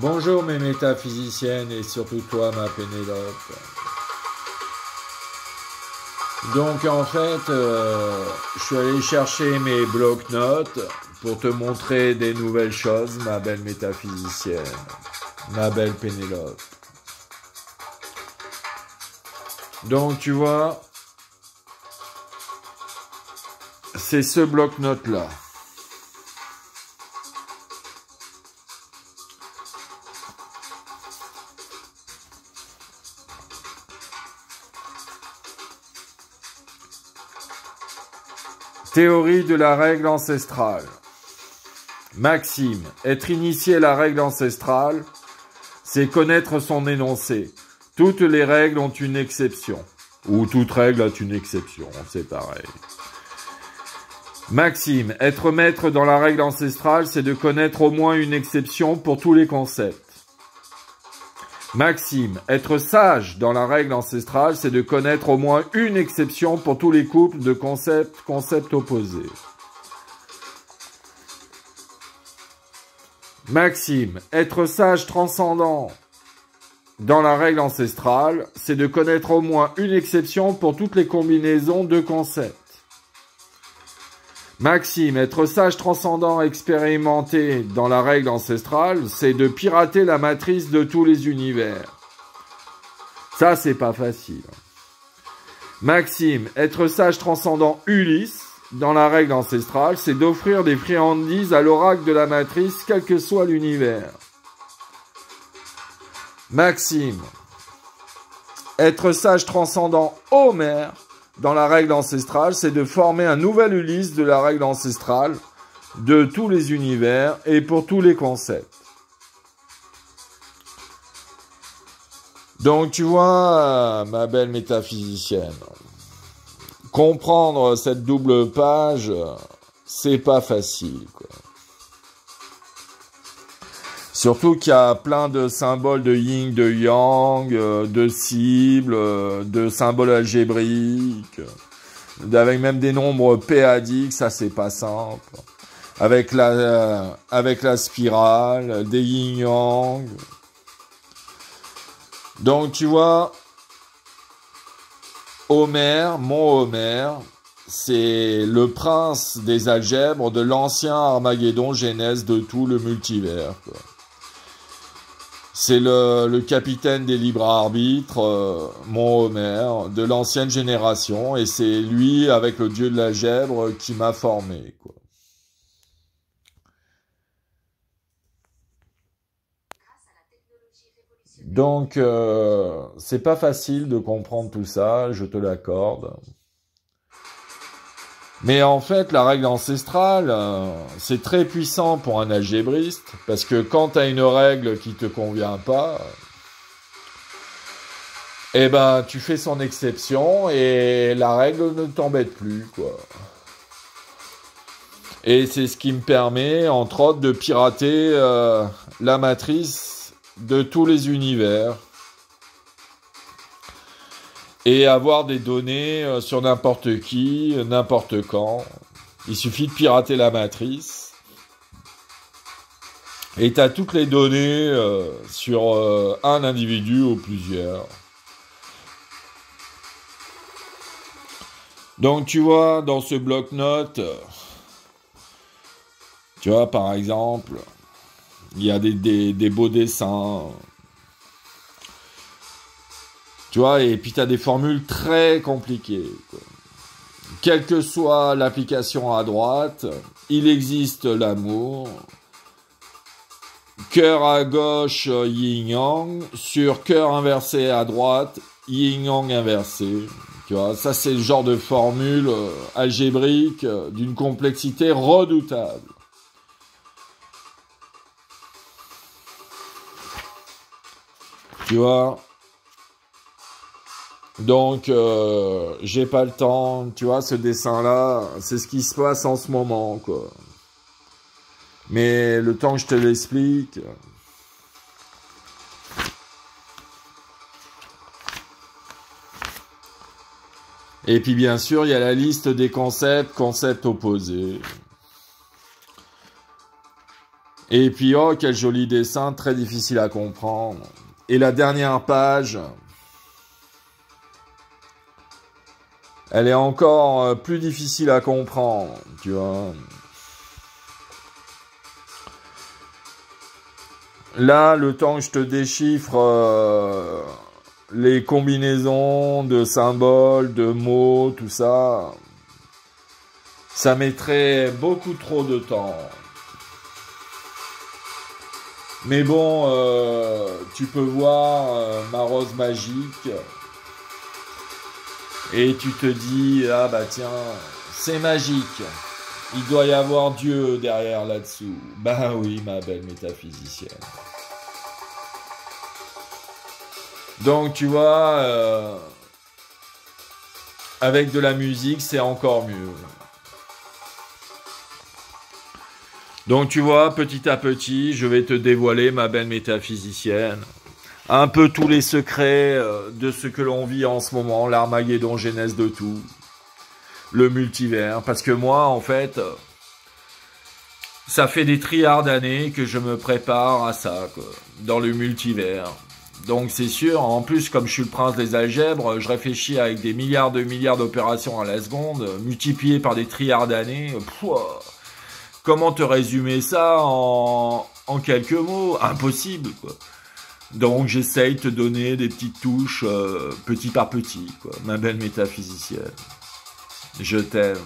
Bonjour mes métaphysiciennes et surtout toi ma Pénélope. Donc en fait, je suis allé chercher mes blocs-notes pour te montrer des nouvelles choses, ma belle métaphysicienne, ma belle Pénélope. Donc tu vois, c'est ce bloc-notes là. Théorie de la règle ancestrale. Maxime, être initié à la règle ancestrale, c'est connaître son énoncé. Toutes les règles ont une exception. Ou toute règle a une exception, c'est pareil. Maxime, être maître dans la règle ancestrale, c'est de connaître au moins une exception pour tous les concepts. Maxime, être sage dans la règle ancestrale, c'est de connaître au moins une exception pour tous les couples de concepts opposés. Maxime, être sage transcendant dans la règle ancestrale, c'est de connaître au moins une exception pour toutes les combinaisons de concepts. Maxime, être sage transcendant expérimenté dans la règle ancestrale, c'est de pirater la matrice de tous les univers. Ça, c'est pas facile. Maxime, être sage transcendant Ulysse dans la règle ancestrale, c'est d'offrir des friandises à l'oracle de la matrice, quel que soit l'univers. Maxime, être sage transcendant Homère dans la règle ancestrale, c'est de former un nouvel Ulysse de la règle ancestrale, de tous les univers et pour tous les concepts. Donc tu vois, ma belle métaphysicienne, comprendre cette double page, c'est pas facile, quoi. Surtout qu'il y a plein de symboles de yin, de yang, de cibles, de symboles algébriques, avec même des nombres p-adiques, ça c'est pas simple. Avec la spirale, des yin-yang. Donc tu vois, Homère, mon Homère, c'est le prince des algèbres de l'ancien Armageddon genèse de tout le multivers, quoi. C'est le capitaine des libres arbitres, mon Homère, de l'ancienne génération, et c'est lui, avec le dieu de l'algèbre, qui m'a formé, quoi. Donc, c'est pas facile de comprendre tout ça, je te l'accorde. Mais en fait, la règle ancestrale, c'est très puissant pour un algébriste, parce que quand tu as une règle qui te convient pas, eh ben, tu fais son exception et la règle ne t'embête plus, quoi. Et c'est ce qui me permet, entre autres, de pirater la matrice de tous les univers. Et avoir des données sur n'importe qui, n'importe quand. Il suffit de pirater la matrice. Et tu as toutes les données sur un individu ou plusieurs. Donc tu vois, dans ce bloc-notes, tu vois, par exemple, il y a des beaux dessins. Tu vois, et puis tu as des formules très compliquées, quoi. Quelle que soit l'application à droite, il existe l'amour. Cœur à gauche, yin-yang. Sur cœur inversé à droite, yin-yang inversé. Tu vois, ça c'est le genre de formule algébrique d'une complexité redoutable. Tu vois. Donc, j'ai pas le temps, tu vois, ce dessin-là, c'est ce qui se passe en ce moment, quoi. Mais le temps que je te l'explique... Et puis, bien sûr, il y a la liste des concepts opposés. Et puis, oh, quel joli dessin, très difficile à comprendre. Et la dernière page, elle est encore plus difficile à comprendre, tu vois. Là, le temps que je te déchiffre les combinaisons de symboles, de mots, tout ça, ça mettrait beaucoup trop de temps. Mais bon, tu peux voir ma rose magique et tu te dis, ah bah tiens, c'est magique. Il doit y avoir Dieu derrière là-dessous. Bah oui, ma belle métaphysicienne. Donc tu vois, avec de la musique, c'est encore mieux. Donc tu vois, petit à petit, je vais te dévoiler, ma belle métaphysicienne, un peu tous les secrets de ce que l'on vit en ce moment, l'Armageddon genèse de tout, le multivers. Parce que moi, en fait, ça fait des trilliards d'années que je me prépare à ça, quoi, dans le multivers. Donc c'est sûr, en plus, comme je suis le prince des algèbres, je réfléchis avec des milliards d'opérations à la seconde, multipliées par des trilliards d'années. Comment te résumer ça en quelques mots? Impossible, quoi. Donc j'essaye de te donner des petites touches, petit par petit, quoi. Ma belle métaphysicienne. Je t'aime.